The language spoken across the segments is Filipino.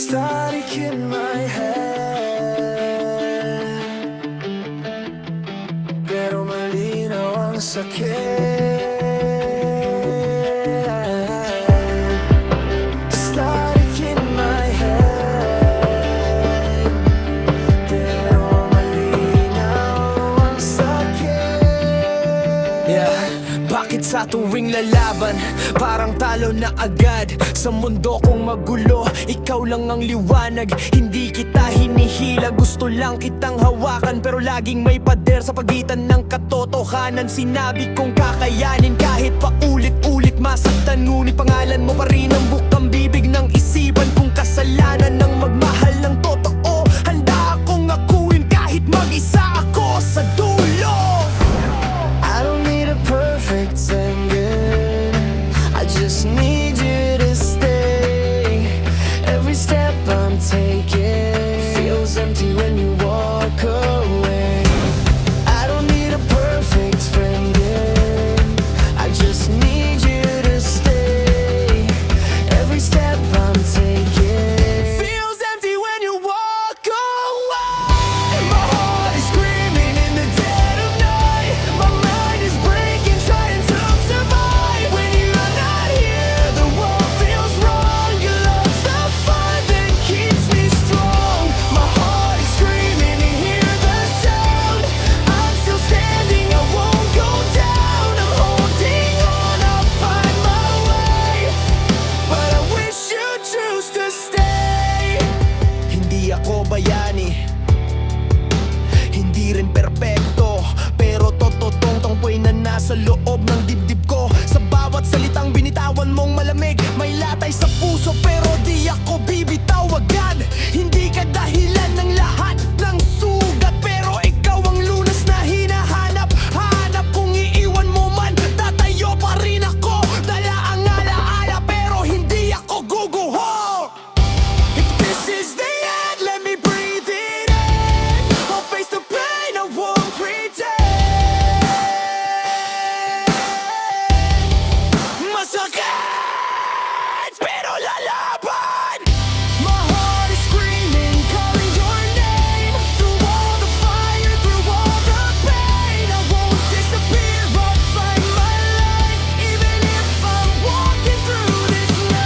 static in my head, pero malinaw ang sakit. Static in my head, pero malinaw ang sakit. Yeah. Bakit sa tuwing lalaban, parang talo na agad? Sa mundo kong magulo, ikaw lang ang liwanag. Hindi kita hinihila, gusto lang kitang hawakan, pero laging may pader sa pagitan ng katotohanan. Sinabi kong kakayanin kahit pa ulit-ulit masaktan, ngunit pangalan mo pa rin ang bukang bibig ng isipan kong kasalanan ng magmahal ng totoo. Handa akong akuin kahit mag-isa ako sa dulo. I don't need a perfect ending, I just need you to stay. Every step I'm taking feels empty when you walk away. I don't need a perfect ending, I just need you to stay. Every step I'm taking feels empty when you walk away. My heart is screaming in the dead of night, my mind is breaking, trying to survive. When you're not here, the world feels wrong. Your love's the fire that keeps me strong. My heart is screaming to hear the sound. I'm still standing, I won't go down. I'm holding on, I'll find my way, but I wish you'd choose to stay. Hindi ako bayani, hindi rin perpekto, pero totoong tungkoy na nasa loob ng dibdib ko. Sa bawat salitang binitawan mong malamig, may latay sa puso, pero di ako bibitaw agad. Hindi ka dahilan ng lahat ng sugat, pero ikaw ang lunas na hinahanap. Hanap kung iiwan mo man, tatayo pa rin ako. Dala ang alaala, pero hindi ako guguho. If this is the end, let me breathe it in. I'll face the pain, I won't pretend. Masakit, pero lalaban. My heart is screaming, calling your name. Through all the fire, through all the pain, I won't disappear, I'll find my light. Even if I'm walking through this night,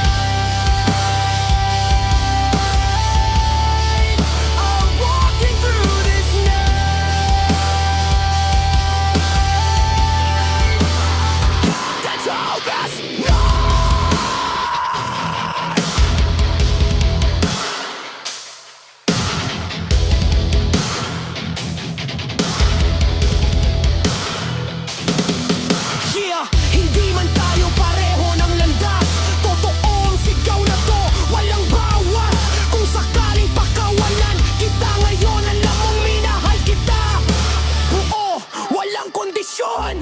I'm walking through this night. That's all that's not. Yeah, hindi man tayo pareho ng landas, totoong sigaw na to, walang bawas. Kung sakaling pakawalan kita ngayon, alam mong minahal kita. Oo, walang kondisyon.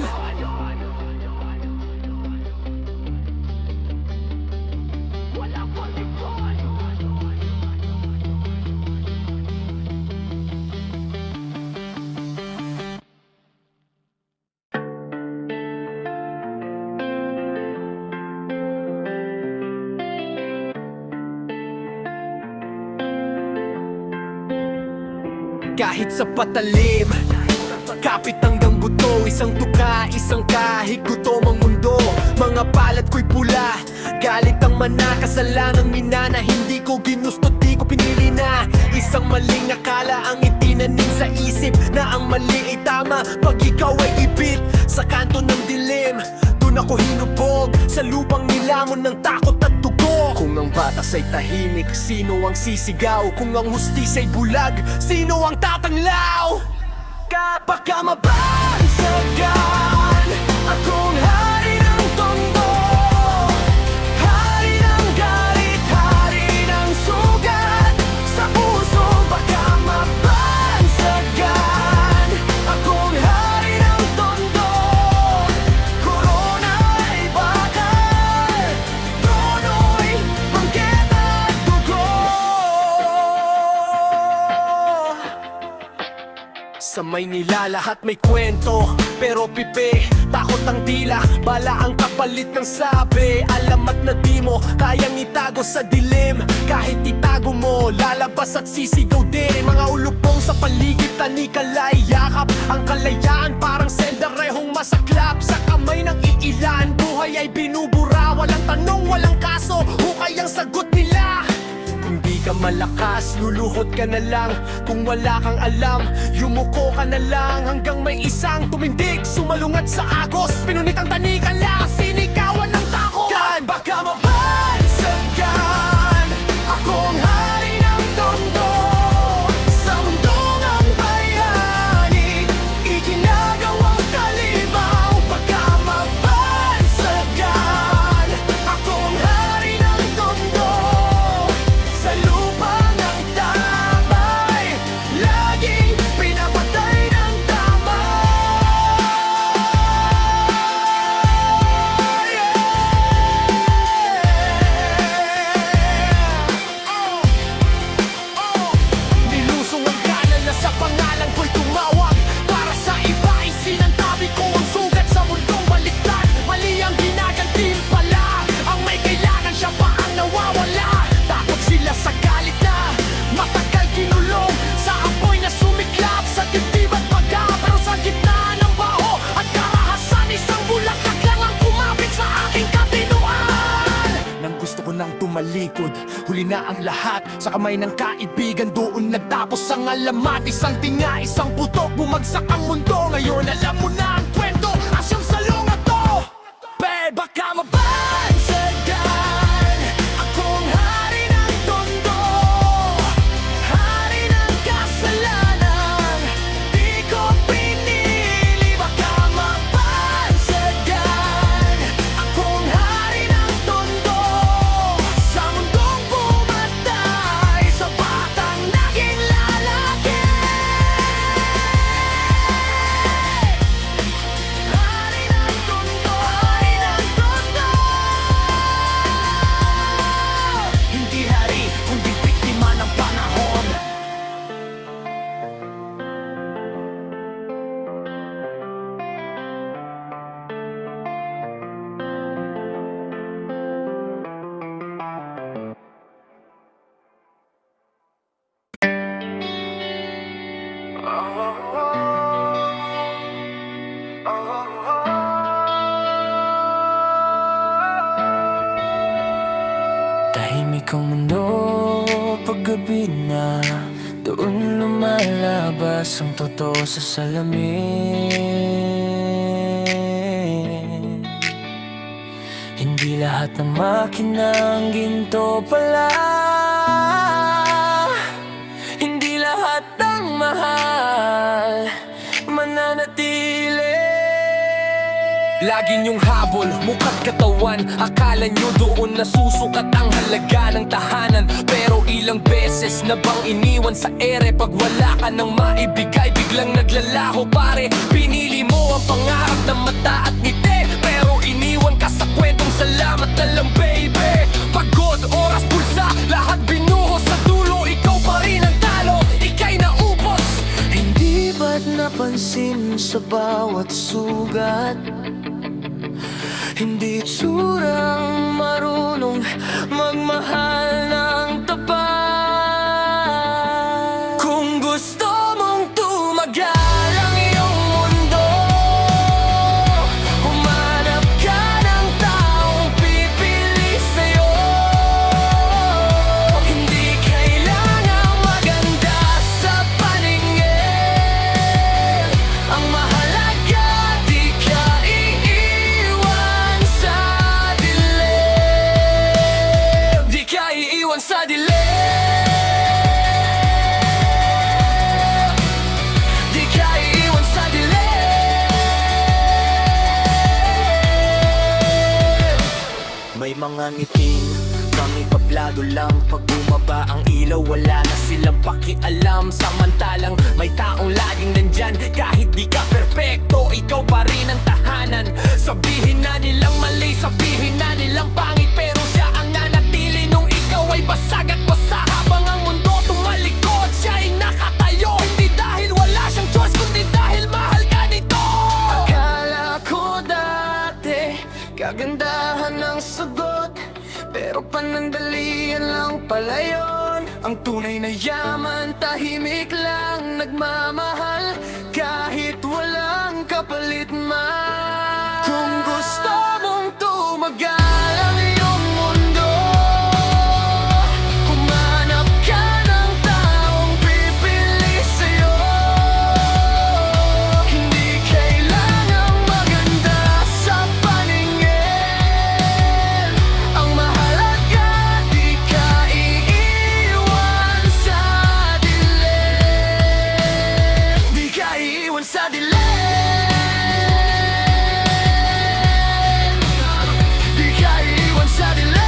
Walang kondisyon. Kahit sa patalim, kapit hanggang buto, isang tuka, isang kahig, gutom ang mundo. Mga palad ko'y pula, galit ang mana, kasalanang minana. Hindi ko ginusto, di ko pinili na. Isang maling akala ang itinanim sa isip, na ang mali ay tama pag ikaw ay ipit. Sa kanto ng dilim, dun ako hinubog, sa lupang nilamon ng takot at dugo. Kung ang batas ay tahimik, sino ang sisigaw? Kung ang hustisya ay bulag, sino ang tatanglaw? Kapag ka mabansagan, akong hari ng tondo, hari ng galit, hari ng sugat. Sa puso baka mabansagan, akong hari ng tondo. Corona ay bakal, trono'y bangket at dugo. Sa Maynila lahat may kwento, pero pipe, takot ang dila, bala ang kapalit ng sabi. Alamat na di mo kayang itago sa dilim, kahit itago mo, lalabas at sisigaw din. Mga ulupong sa paligid, tanikalay, yakap ang kalayaan, parang sendarehong masaklap sa kamay ng iilan. Buhay ay binubura, walang tanong, walang kaso, hukay ang sagot nila. Hindi ka malakas, luluhod ka na lang. Kung wala kang alam, yumuko ka na lang. Hanggang may isang tumindig, sumalungat sa agos. Pinunit ang tanikala, sinikawan ng takot. Kan baka mabansagan, ako ang hari ng tondo. Sa mundong ang bayani, iginagawang kalimaw. Baka mabansagan, ako ang hari ng tondo. Sa lupa ng damay, laging pinapatay ng nilusong ang kanan na sa pangalan ko'y tumawag. Para sa iba ay sinantabi ko ang sugat sa mundong baliktad. Mali ang ginagantimpala, ang may kailangan siya pa ang nawawala. Takot sila sa galit na matagal kinulong, sa apoy na sumiklap, sa dibdib at baga. Pero sa gitna ng baho at karahasan, isang bulaklak lang ang kumapit sa aking katinuan. Nang gusto ko nang tumalikod, huli na ang lahat sa kamay ng kaibigan. Doon nagtapos ang alamat, isang tinga, isang putok, bumagsak ang mundo. Ngayon alam mo na ang kwento, asyang salunga to. Pe, baka mabansagan, ako ang hari ng tondo. Hari ng kasalanan, di ko pinili. Baka mabansagan, ako ang hari ng tondo. Sa mundong pumatay, sa batang naging lalaki. Hari ng tondo, hari ng tondo. Hindi hari, kundi biktima ng panahon. Tahimik ang mundo paggabi na, doon lumalabas ang totoo sa salamin. Hindi lahat ng makina ang ginto pala, hindi lahat ng mahal mananatili. Lagi niyong habol, mukat katawan, akala niyo doon nasusukat ang halaga ng tahanan. Pero ilang beses na bang iniwan sa ere, pag wala ka nang maibigay, biglang naglalaho pare. Pinili mo ang pangarap na mata at ngiti, pero iniwan ka sa kwentong salamat na lang baby. Pagod, oras, pulsa, lahat binuhos, sa dulo ikaw pa rin ang talo, ika'y naubos. Hindi ba't napansin sa bawat sugat? Hindi tsurang marunong magmahal ng tapat. Kung gusto mong tumagal ang iyong mundo, humanap ka ng taong pipili sa'yo. Hindi kailangang maganda sa paningin, ang mahalaga di ka iiwan sa dilim. Di ka iiwan sa dilim. Di ka iiwan sa dilim. May mga ngiting kami pablado lang, pag bumaba ang ilaw wala na silang pakialam. Samantalang may taong laging nandyan, kahit di ka perpekto, ikaw pa rin ang tahanan. Sabihin na nilang mali, sabihin na nilang pangit, pero siya ang nanatili nung ikaw ay basag at basa. Habang ang mundo tumalikod, siya ay nakatayo, hindi dahil wala siyang choice kundi panandalian lang pala yun. Ang tunay na yaman, tahimik lang nagmamahal, kahit walang kapalit man. Kung gusto mong tumagal ang iyong mundo, humanap ka ng taong pipili sa'yo. Hindi kailangang maganda sa paningin, ang mahalaga di ka iiwan sa dilim. Di ka iiwan sa dilim. Di ka iiwan sa dilim.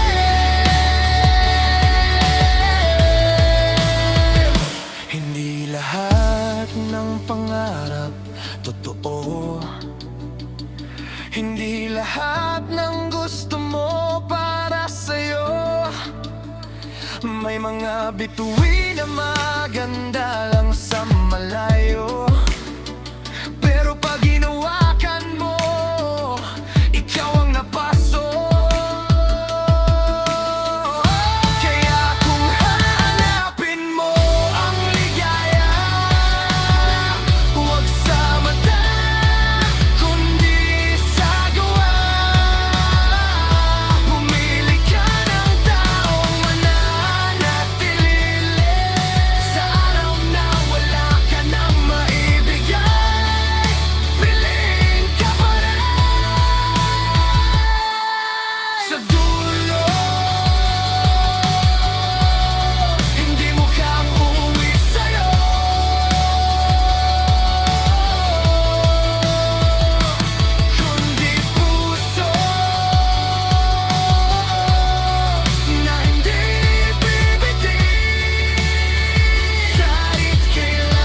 Hindi lahat ng pangarap totoo. Hindi lahat ng gusto mo para sa'yo. May mga bituin na maganda lang sa malayo, pero pag ginawakan mo, ikaw ang napaso. Kaya kung hahanapin mo ang ligaya, huwag sa mata, kundi sa gawa. Pumili ka ng taong mananatili sa araw na wala ka nang maibigay. Piling ka pa rin sa dulo. Hindi mo kang uuwi sa'yo, kundi puso na hindi bibitin kahit kailan.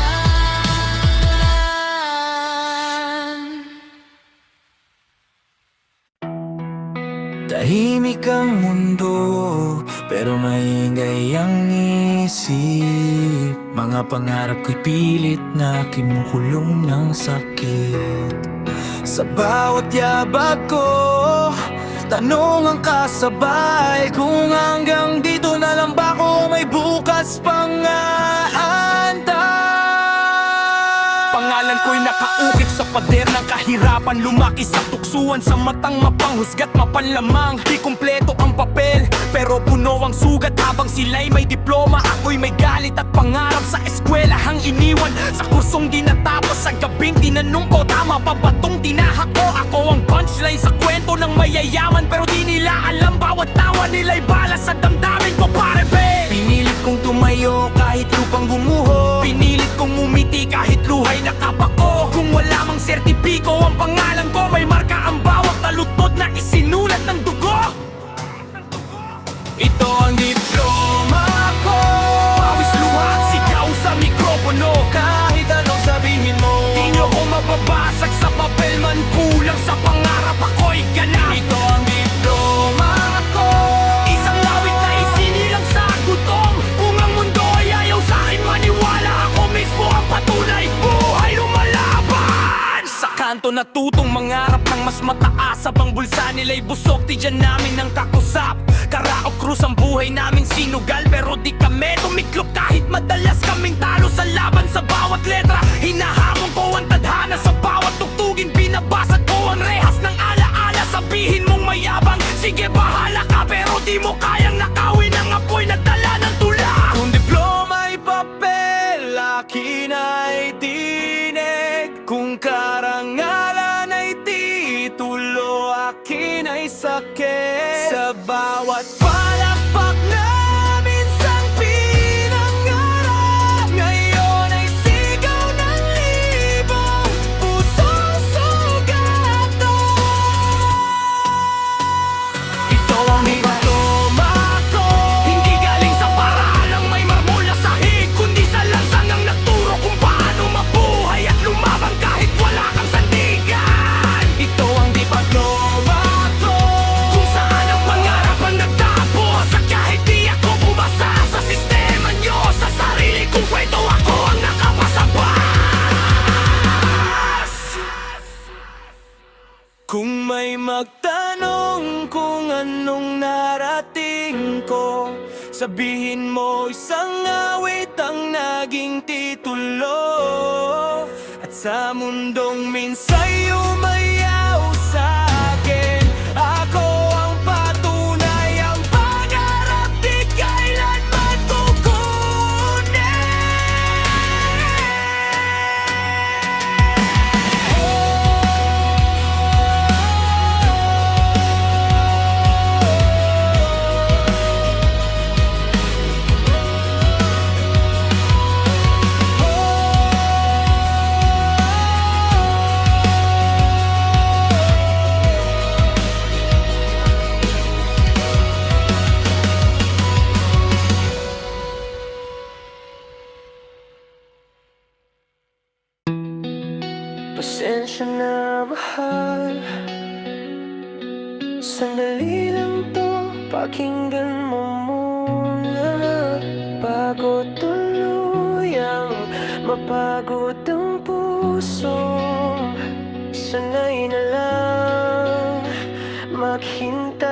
Tahimik ang mundo, pero maingay ang isip. Mga pangarap ko'y pilit na kinukulong ng sakit. Sa bawat yabag ko, tanong ang kasabay, kung hanggang dito na lang ba ko may bukas pang aantay. Pangalan ko'y nakaukit sa pader ng kahirapan, lumaki sa tuksuan, sa matang mapanghusgat mapanlamang. Di kumpleto ang papel, pero puno ang sugat. Habang sila'y may diploma, ako'y may galit at pangarap sa eskwelahang iniwan. Sa kursong di natapos, sa gabing tinanong ko, tama pa ba tong tinahak ko? Ako ang punchline sa kwento ng mayayaman, pero di nila alam bawat tawa nila'y bala sa damdamin ko, pare be. Pinilit kong tumayo kahit lupang gumuho, pinilit kong umiti kahit luhay nakapako. Kung wala mang sertipiko ang pangalan ko, may marka ang bawat talutod na isinulat ng dugo. Ito ang diploma ko, pawis luha at sigaw sa mikropono. Kahit anong sabihin mo, di nyo ko mababasag sa papel man, kulang sa pangarap ako'y ganap. Ito ang diploma ko, isang lawit na isinilang sa gutom. Kung ang mundo ay ayaw sa'kin maniwala, ako mismo ang patunay, buhay lumalaban. Sa kanto natutong mangarap ng mas mataas, habang bulsa nila'y busog, di dyan namin ang kakusap. Karaok krus ang buhay namin sinugal, pero di kami tumiklop kahit madalas kaming talo sa laban. Sa bawat letra, hinahamon ko ang tadhana, sa bawat tugtugin binabasag ko ang rehas ng alaala. Sabihin mong mayabang, sige bahala ka, pero di mo kayang nakawin ang apoy na dala ng tula. Kung diploma'y papel, akin ay tinig. Kung karangalan ay titulo, akin ay sakit. Sa bawat palakpak na minsang pinangarap, ngayon ay sigaw ng libong pusong sugatan. Ito ang diploma ko, hindi galing sa Sabihin mo isang awit ang naging titulo, at sa mundong minsa'y umayaw sa akin, ako ang patunay, ang pangarap di kailanman kukunin. Pasensya na mahal, sandali lang to, pakinggan mo muna bago tuluyang mapagod ang puso. Sanay na lang maghintay.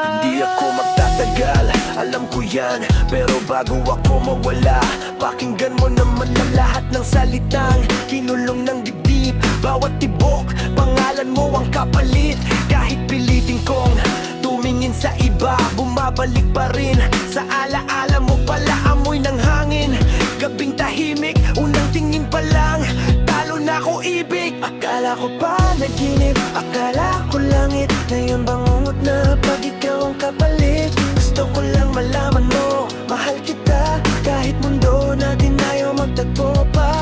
Hindi ako magtatagal, alam ko yan, pero bago ako mawala, pakinggan mo naman ang lahat ng salitang kinulong ng dibdib. Bawat tibok, pangalan mo ang kapalit. Kahit pilitin kong tumingin sa iba, bumabalik pa rin sa alaala mo pala, amoy ng hangin. Gabing tahimik, unang tingin pa lang, talo na ko ibig. Akala ko pa naginip, akala ko langit, ngayon bangungot na pag ikaw ang kapalit. Gusto ko lang malaman mo, mahal kita, kahit mundo natin ayaw magtagpo pa.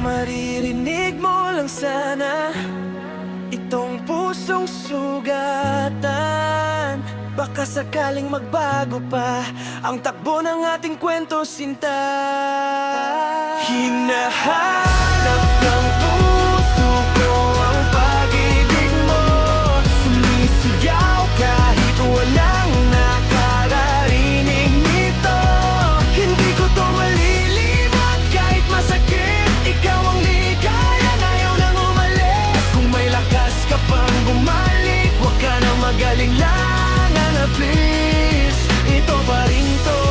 Maririnig mo lang sana itong pusong sugatan, baka sakaling magbago pa ang takbo ng ating kwento, sinta. Hinahanap ng puso ko ang pag-ibig mo, sumisigaw kahit walang nakakarinig nito. Hindi ko to malilimutan kahit masakit, ikaw ang ligaya, ayaw nang umalis. Kung may lakas ka pang bumalik, huwag ka nang magalinlangan na please. Ito pa rin to,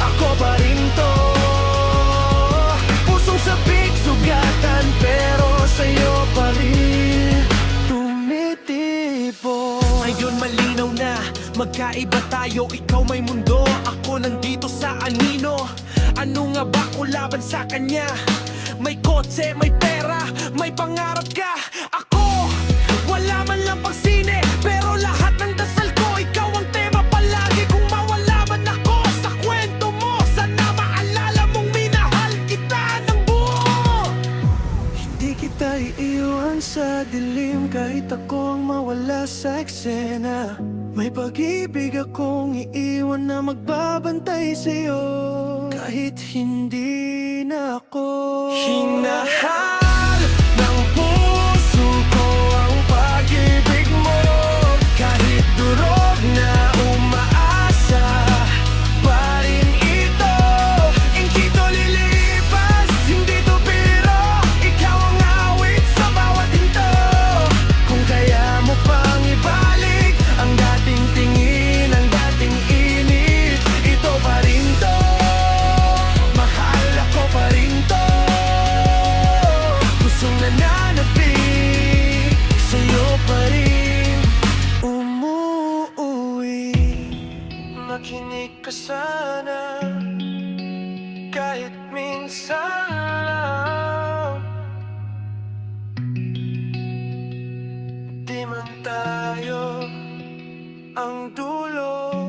ako pa rin to, pusong sabik sugatan, pero sa'yo pa rin tumitibo. Ngayon malinaw na, magkaiba tayo, ikaw may mundo, ako nandito sa anino. Ano nga ba ko laban sa kanya? May kotse, may pera, may pangarap ka. Ako, wala man lang pang sine, pero lahat ng dasal ko, ikaw ang tema palagi. Kung mawala man ako sa kwento mo, sana maalala mong minahal kita ng buo. Hindi kita iiwan sa dilim, kahit ako ang mawala sa eksena. May pag-ibig akong iiwan na magbabantay sa'yo, kahit hindi na ako. Hinahanap ng puso ko ang pag-ibig mo, kahit durog na umaasa pa rin ito. Hindi to lilipas, hindi to biro, ikaw ang awit sa bawat hinto. Kung kaya mo pang ibalik ang dating tingin, ang dating init, ito pa rin to, mahal ako pa rin to. Pusong nananapig, sa'yo pa rin umuuwi. Makinig ka sana, kahit minsan lang. Di man tayo ang dulo,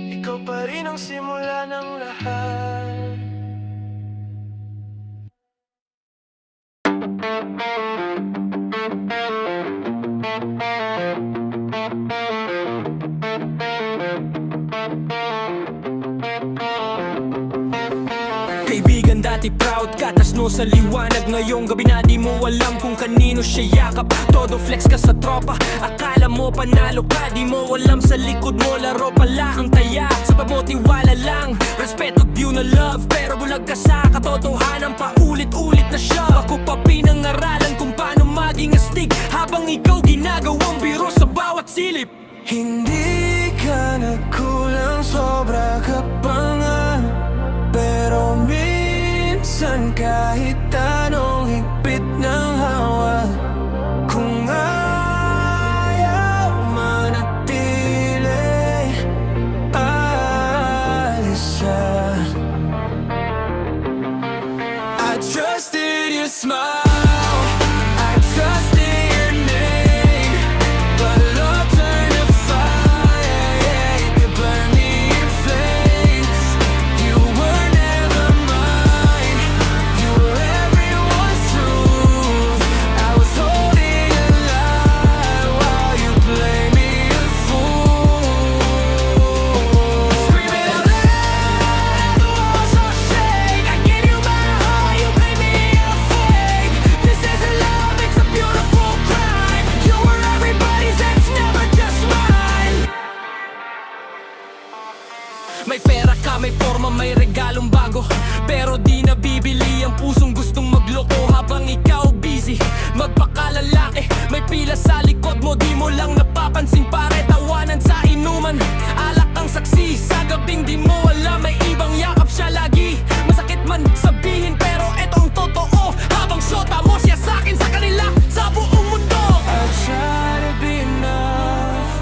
ikaw pa rin ang simula ng lahat. Kaibigan, dati proud ka, tas no sa liwanag. Ngayong gabi na di mo alam kung kanino siya yakap. Todo flex ka sa tropa, akala mo panalo ka. Di mo alam sa likod mo, laro pala ang taya. Sa pagmotiwala lang, respeto due na love, pero bulag ka sa katotohanan, paulit-ulit na siya. Ako pa pinangaralan kung paano maging astig, habang ikaw ginagawang biro sa bawat silip. Hindi ka nagkulang, sobra ka pa nga. Pero minsan kahit anong higpit ng hawak, kung ayaw manatili, alis siya. I trusted your smile, I trusted your name, but love turned to fire, you could burn me in flames. You were never mine, you were everyone's truth. I was holding a lie while you played me a fool. Screaming out loud, the walls all shake. I gave you my heart, you played me a fake. This isn't love, it's a beautiful crime. You were everybody's, it's never just mine. May pera ka, may forma, may regalong bago, pero di nabibili ang pusong gustong magloko. Habang ikaw busy magpakalalaki, may pila sa likod mo, di mo lang napapansin. Pare, tawanan sa inuman, alak ang saksi. Sa gabing di mo alam, may ibang yakap siya lagi. Masakit man sabihin, pero etong totoo. Habang syota mo siya sa'kin, sa kanila, sa buong mundo. I try to be enough,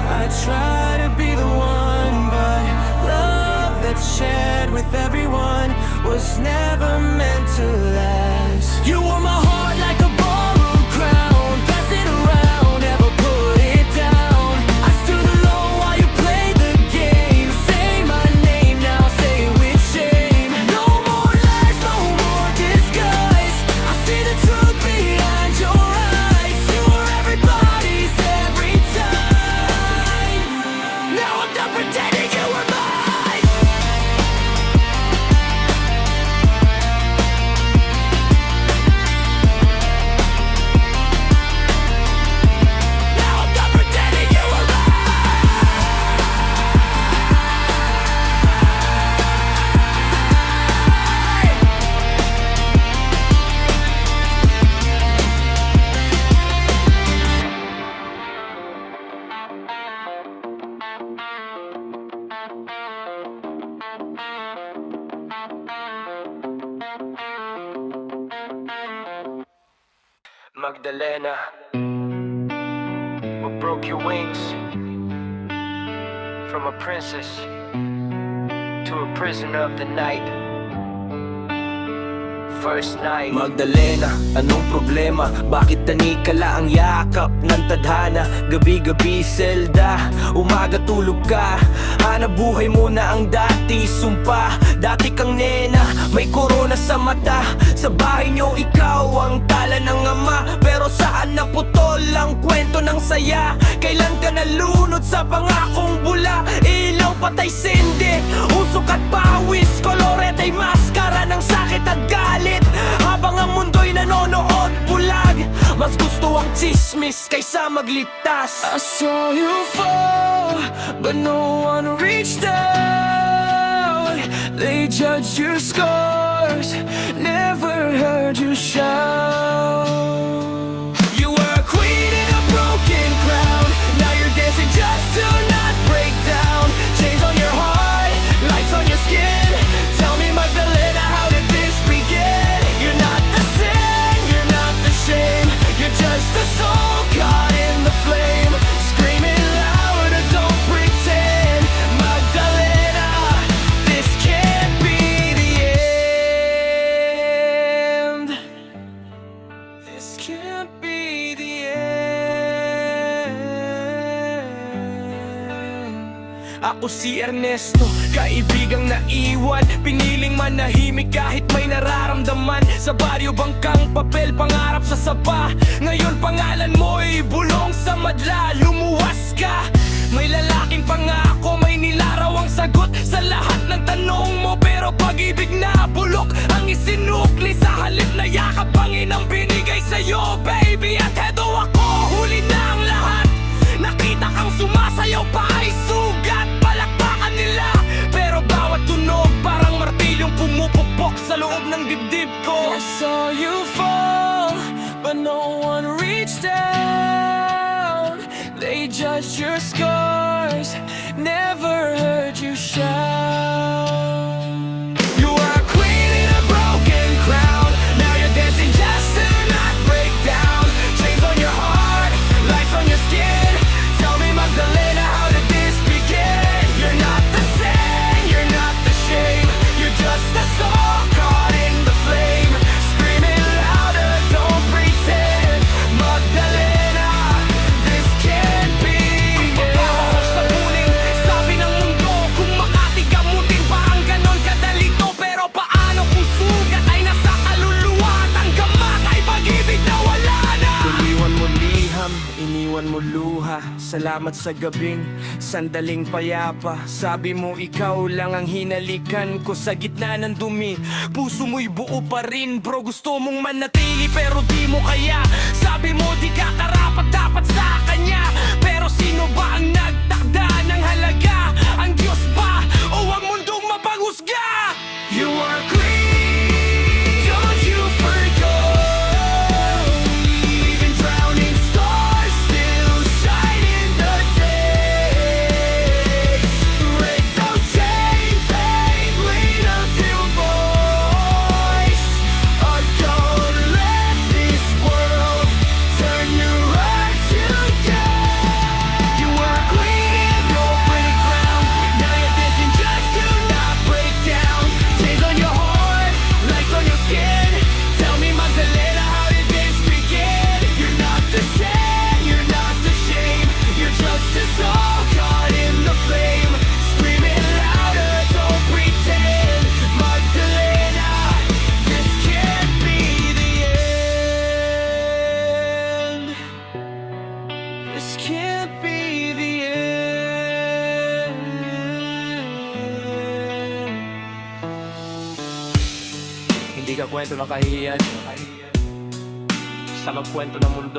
I try to be the one, but love that's shared with everyone was never meant to last. You wore my heart like a ballroom crown, pass it around, never put it down. I stood alone while you played the game. Say my name now, say it with shame. No more lies, no more disguise. I see the truth behind your eyes. You were everybody's every time. Now I'm done pretending you were mine. Now I'm done pretending you were mine. Magdalena, what broke your wings? From a princess to a prisoner of the night. First night. Magdalena, anong problema? Bakit tanikala ang yakap ng tadhana? Gabi-gabi selda, umaga tulog ka. Hanap buhay mo na ang dati sumpa. Dati kang nena, may korona sa mata. Sa bahay niyo ikaw ang tala ng ama, pero saan naputol ang kwento ng saya? Kailan ka nalunod sa pangakong bula? Ilaw, patay, sindi, usok at pawis, kolorete ay maskara ng sakit at galit. Habang ang mundo'y nanonood bulag, mas gusto ang chismis kaysa magligtas. I saw you fall, but no one reached out. They judged your scars, never heard you shout. You were a queen in a broken crown, now you're dancing just to not break down. Chains on your heart, lights on your skin. Tell me, Magdalena, how did this begin? You're not the sin, you're not the shame. You're just a soul caught in the flame. Screaming louder, don't pretend. Magdalena, this can't be the end. This can't be the end. Ako si Ernesto, kaibigang naiwan, piniling manahimik kahit may nararamdaman. Sa baryo bangkang papel, pangarap sa sapa. Ngayon pangalan mo'y bulong sa madla. Lumuwas ka, may lalaking pangako, may nilaraw ang sagot sa lahat ng tanong mo. Pero pag-ibig na bulok ang isinukli, sa halip na yakap ang inang binigay sa'yo, baby. At hedo ako, huli na ang lahat. Nakita kang sumasayaw pa ay sugat, palakpakan nila. Pero bawat tunog parang martilyong pumupukpok sa loob ng dibdib ko. I saw you fall, but no one reached out. They judged your scars. Salamat sa gabing sandaling payapa. Sabi mo ikaw lang ang hinalikan ko sa gitna ng dumi. Puso mo'y buo pa rin bro, gusto mong manatili pero di mo kaya. Sabi mo di ka karapat dapat sa kanya, pero sino ba ang nagtakda ng halaga? Ang Diyos ba o ang mundong mapanghusga? You are queen, don't you forget. Even drowning stars still shine in the day. Break those chains and lead us your voice. Oh, don't let this world turn your heart to death. You were a queen in your pretty crown. Now you're dancing just to not break down. Chains on your heart, lights on your skin. Tell me, Magdalena, how did this begin? You're not the same, you're not the shame. You're just a soul caught in the flame. Screaming louder, don't pretend. Magdalena, this can't be the end. This can't be the end. Hindi ka kwento ng kahihiyan sa magkwento ng mundo.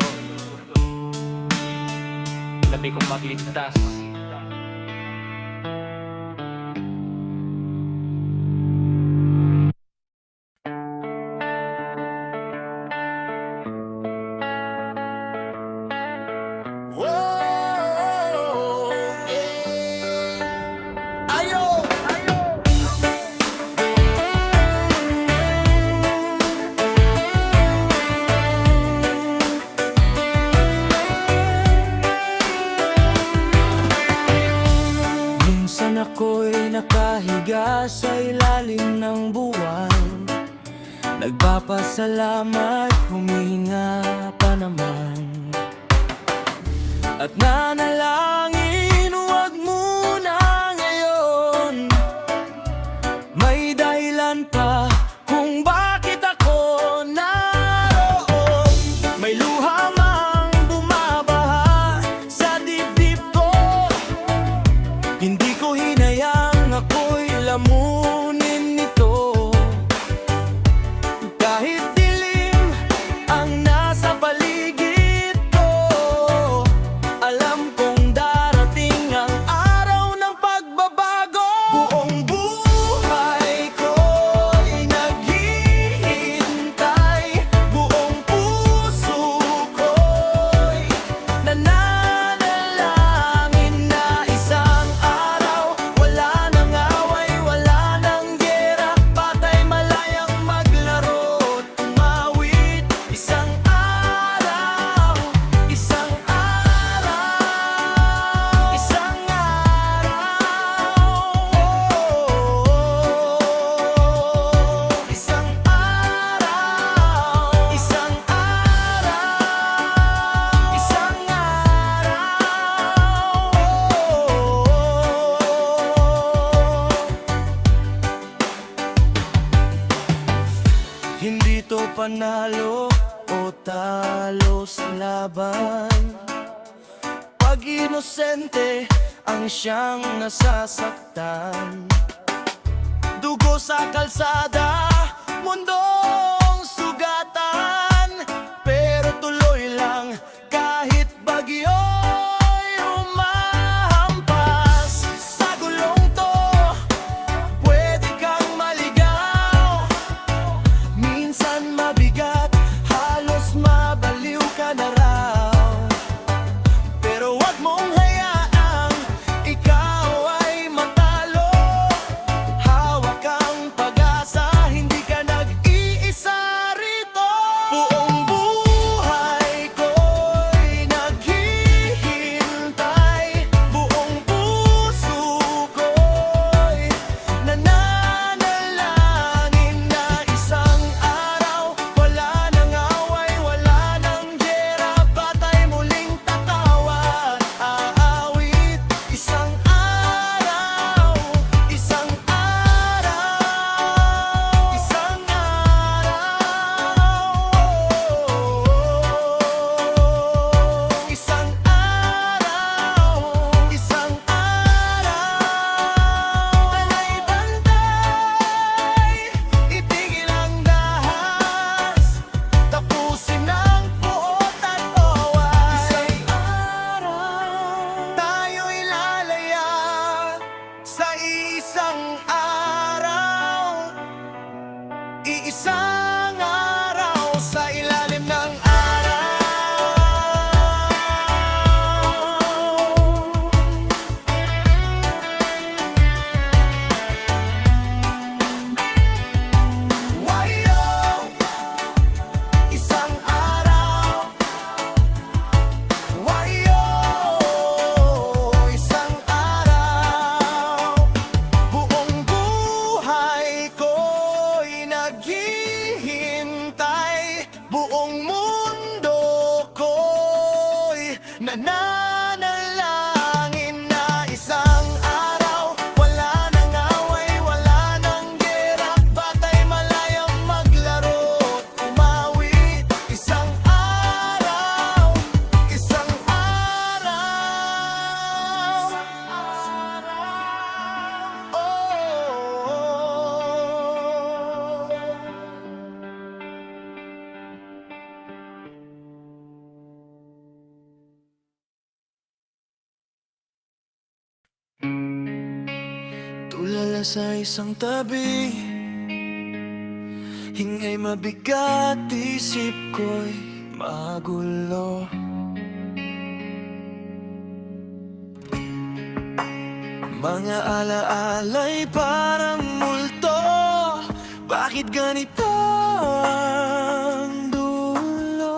Labi kong magligtas. Whoa, yeah. Ayo! Minsan ako'y nakahiga sa ilalim ng buwan, nagpapasalamat, humihinga pa naman. At nanalangin, huwag muna ngayon. May dahilan pa kung bakit ako naroon. May luha mang bumabaha sa dibdib ko. Hindi ko hinayang ako'y lamunin nito. Kahit dilim ang nasa paligid ko, alam kong darating ang araw ng pagbabago. Buong buhay ko'y naghihintay. Buong puso ko'y nananalangin na isang araw wala nang away, wala nang gera, patay malayang maglaro at umawit. Isang araw, isang araw, isang araw, isang araw, isang araw, isang araw. Hindi to panalo o talo sa laban. Pag inosente ang siyang nasasaktan. Dugo sa kalsada, mundong sugatan. Pero tuloy lang kahit bagyo'y humahampas. Sa gulong to, pwede kang maligaw. Minsan mabigat, halos mabaliw ka na raw. Pero wag mong hayaang ikaw ay matalo. Hawak ang pag-asa, hindi ka nag-iisa. Tulala sa isang tabi, hingay mabigat, isip ko'y magulo. Mga alaala'y parang multo, bakit ganito ang dulo?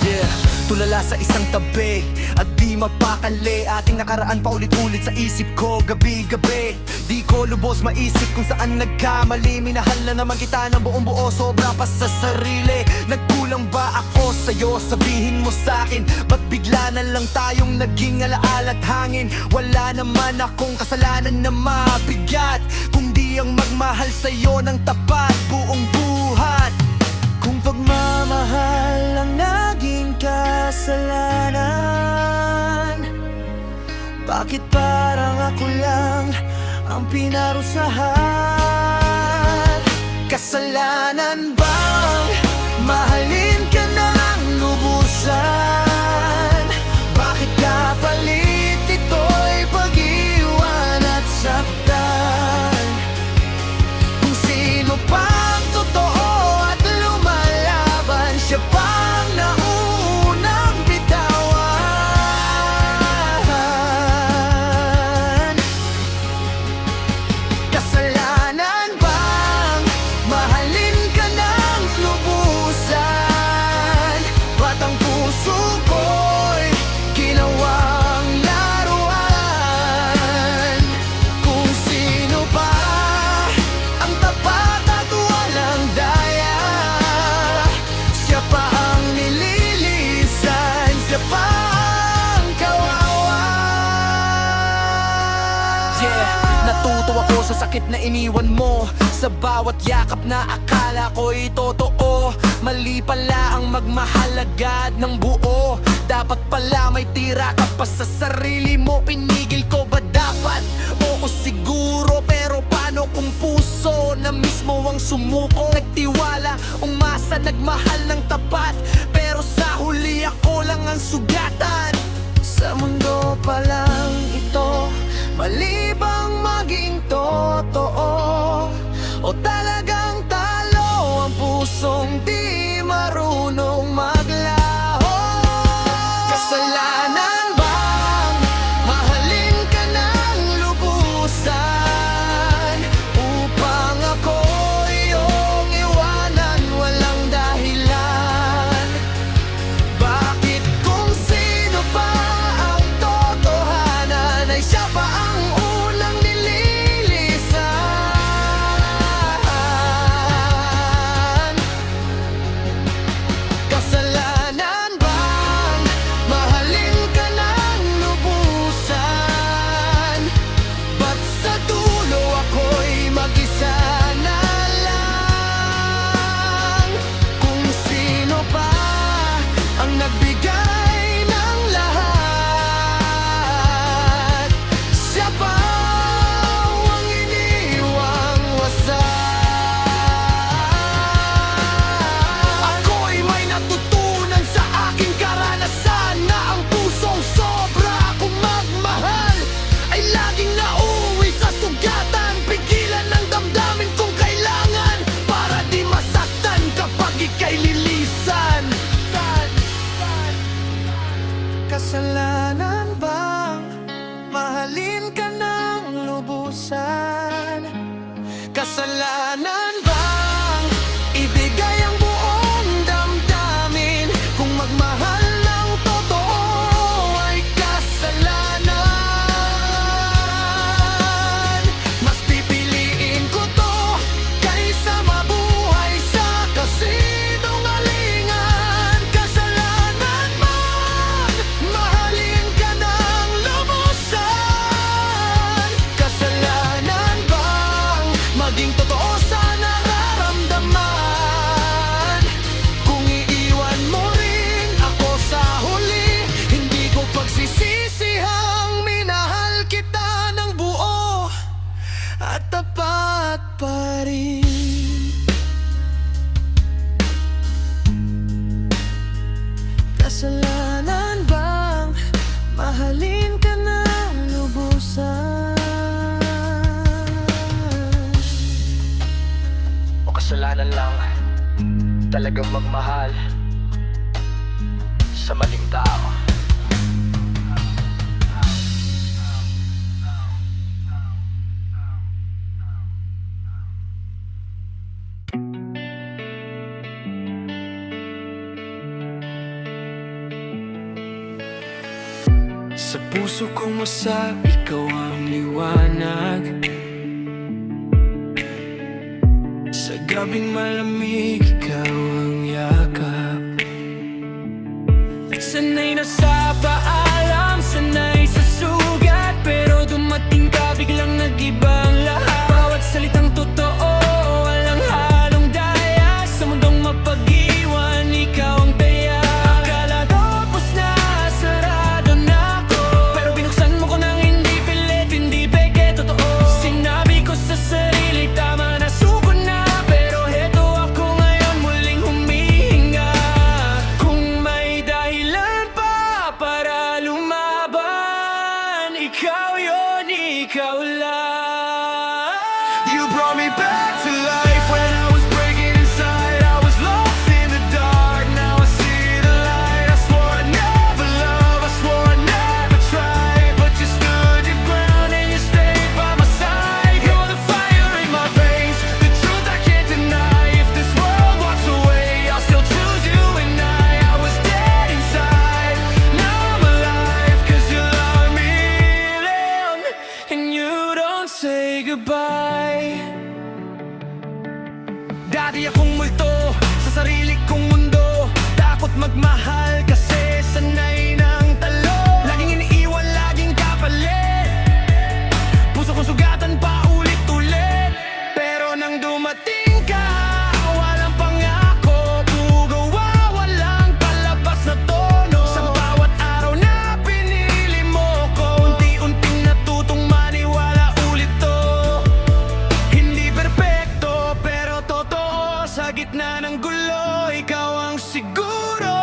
Yeah. Tulala sa isang tabi at di mapakali, ating nakaraan paulit-ulit sa isip ko gabi-gabi. Di ko lubos maisip kung saan nagkamali. Minahal na naman kita ng buong buo, sobra pa sa sarili. Nagkulang ba ako sa'yo? Sabihin mo sa'kin, ba't bigla na lang tayong naging alaala at hangin? Wala naman akong kasalanan na mabigat, kung di ang magmahal sa'yo ng tapat buong buhat. Kung pagmamahal ang naging kasalanan, bakit parang ako lang ang pinarusahan? Kasalanan bang mahalin ka ng lubusan? Bakit kapalit ito'y pag-iwan at saktan? Kung sino pang totoo at lumalaban, siya pang naunang bitawan. Kasalanan bang mahalin ka ng lubusan? Ba't ang puso ko'y ginawang laruan? Kung sino pa ang tapat at walang daya, siya pa ang nililisan, siya pa ang kawawa. Yeah, natuto ako sa sakit na iniwan mo, sa bawat yakap na akala ko'y totoo. Mali pala ang magmahal agad ng buo, dapat pala may tira ka pa sa sarili mo. Pinigil ko ba dapat? Oo siguro, pero paano kung puso na mismo ang sumuko? Nagtiwala, umasa, nagmahal ng tapat, pero sa huli ako lang ang sugatan. Sa mundo pa lang ito, mali bang maging totoo? O talagang talo ang pusong di marunong maglaho? Kasalanan bang mahalin ka ng lubusan? Upang ako iyong iwanan walang dahilan? Bakit kung sino pa ang totohanan ay siya pa ang unang nililisan? Kasalanan bang mahalin ka ng lubusan? Ba't sa dulo ako'y mag-isa na lang? Kung sino pa ang nagbigay ng lahat, siya pa ang iniwang wasak. Ako'y may natutunan sa aking karanasan, na ang pusong sobra akong magmahal ay laging nauwi sa sugatan. Pigilan ng damdamin kung kailangan, para di masaktan kapag ika'y lilisan. Kasalanan bang mahalin ka ng lubusan? Kasalanan bang ibigay ang buong damdamin? Kung magmahal ng totoo ay kasalanan. Mas pipiliin ko to kaysa mabuhay sa kasinungalingan. Kasalanan bang mahalin ka ng lubusan? Kasalanan bang maging totoo talagang magmahal sa maling tao. Sa puso kong wasak, ikaw ang liwanag. Sa gabing malamig, ikaw ang yakap. Sanay na sa paalam, sanay sa sugat, pero dumating ka, biglang nag-iba ang lahat. Bawat salitang totoo, walang halong daya. Sa mundong mapag-iwan, ikaw ang taya. Akala tapos na, sarado na ako, pero binuksan mo ko nang hindi pilit, hindi peke, totoo. Sinabi ko sa sarili, tama na, suko na, pero heto ako ngayon, muling humihinga. Kung may dahilan pa para lumaban, ikaw yun, ikaw lang. You brought me back to life when I was breaking inside. I was lost in the dark, now I see the light. I swore I'd never love, I swore I'd never try, but you stood your ground and you stayed by my side. You're the fire in my veins, the truth I can't deny. If this world walks away, I'll still choose you and I was dead inside, now I'm alive, 'cause you love me then, and you don't say goodbye. Dati akong multo sa sarili kong mundo, takot magmahal kasi sanay ng talo. Laging iniiwan, laging kapalit, puso kong sugatan pa ulit-ulit. Pero nang dumating ka, walang pangako, pugawa, walang palabas na tono. Sa bawat araw na pinili mo ko, unti-unting natutong maniwala ulit to. Hindi perpekto, pero totoo. Sa gitna ng gulo, ikaw ang siguro.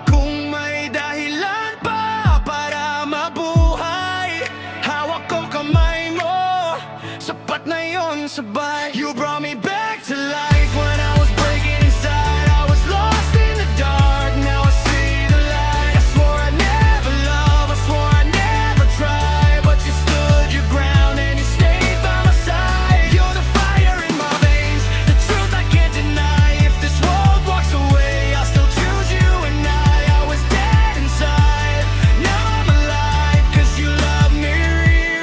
Kung may dahilan pa para mabuhay, hawak ko kamay mo, sapat na yon sabay. You brought me back to life when I was breaking inside. I was lost in the dark, now I see the light. I swore I'd never love, I swore I'd never try, but you stood your ground and you stayed by my side. You're the fire in my veins, the truth I can't deny. If this world walks away, I'll still choose you and I was dead inside, now I'm alive, 'cause you love me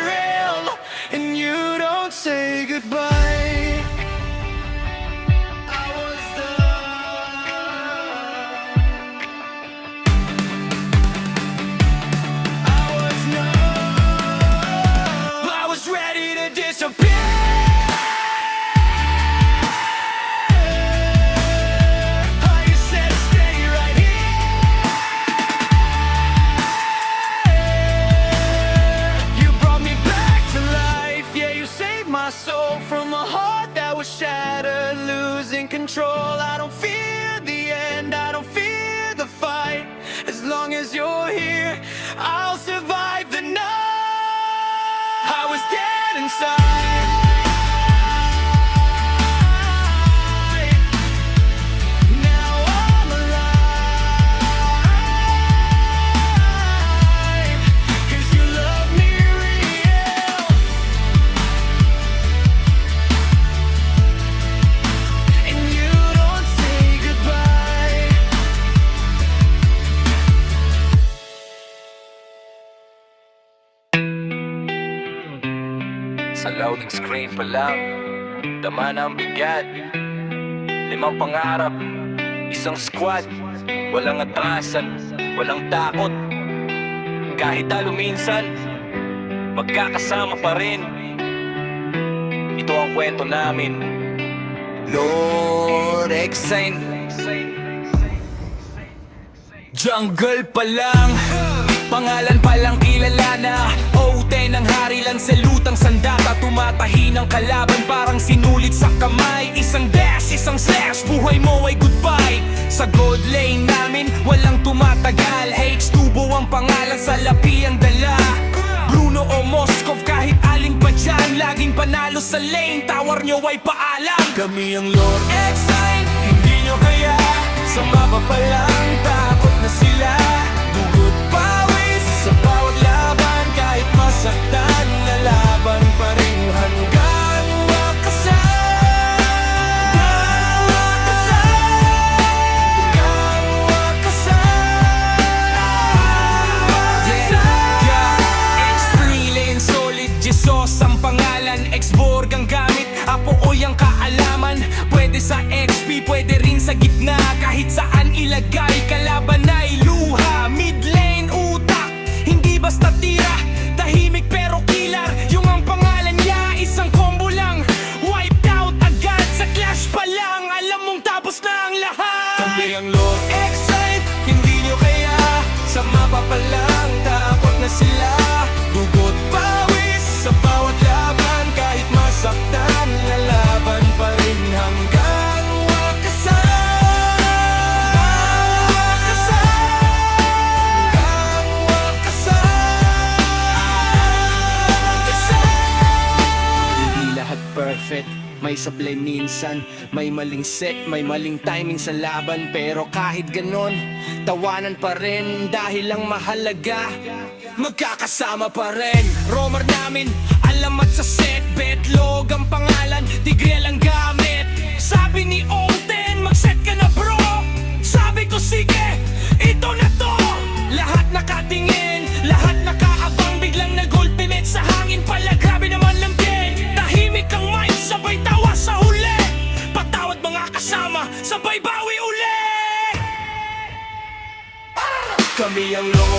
real, and you don't say goodbye. I was done, I was numb, I was ready to disappear. Oh, you said stay right here. You brought me back to life, yeah, you saved my soul from a heart that was shattered, losing control. I don't fear the end, I don't fear the fight. As long as you're here, I'll survive the night. I was dead inside, now I'm alive, 'cause you love me real, and you don't say goodbye. Sa loading screen pa lang, dama na ang bigat. 5 pangarap, isang squad, walang atrasan, walang takot. Kahit talo minsan, magkakasama pa rin. Ito ang kwento namin, Lord Exine. Jungle pa lang, pangalan pa lang kilala na. O10 ang hari lang sa lutang sandata. Tumatahi ng kalaban parang sinulit sa kamay. Isang dash, isang slash, buhay mo ay goodbye. Sa gold lane namin, walang tumatagal. H2bo ang pangalan, sa lapi ang dala. Bruno o Moscov, kahit aling pa dyan, laging panalo sa lane, tawar nyo ay paalam. Kami ang Lord Exine, hindi Sa mapapalang takot na sila, dugot pawis sa bawat laban. Kahit masaktan, lalaban pa rin hanggang wakasan. Hanggang wakasan. Ex-freelance, solid Jesus ang pangalan. Ex-Borg ang gamit, Apo-oy ang kaalaman. Pwede sa XP, pwede rin sa gitna. Kahit saan ilagay, kalaban ay luha. Mid lane, utak, hindi basta tira. Tahimik pero killer, yung ang pangalan niya. Isang combo lang, wiped out agad. Sa clash pa lang, alam mong tapos na ang lahat. Kami ang low excite, hindi nyo kaya. Sa mapapalang takot na sila, dugot pawis sa bawat laban. Kahit masaktan, lalaban pa rin hanggang wakasan. Hanggang wakasan. Hindi lahat perfect, may sablay minsan, may maling set, may maling timing sa laban. Pero kahit ganon, tawanan pa rin dahil ang mahalaga, magkakasama pa rin. Romer namin, alamat sa set, betlog ang pangalan, Tigreal ang gamit. Sabi ni Oten, mag-set ka na bro. Sabi ko sige, ito na to. Lahat nakatingin, lahat nakaabang. Biglang nag-ultimate sa hangin pala, grabe naman lang din. Tahimik ang mind, sabay tawa sa huli. Patawad mga kasama, sabay bawi uli. Kami ang low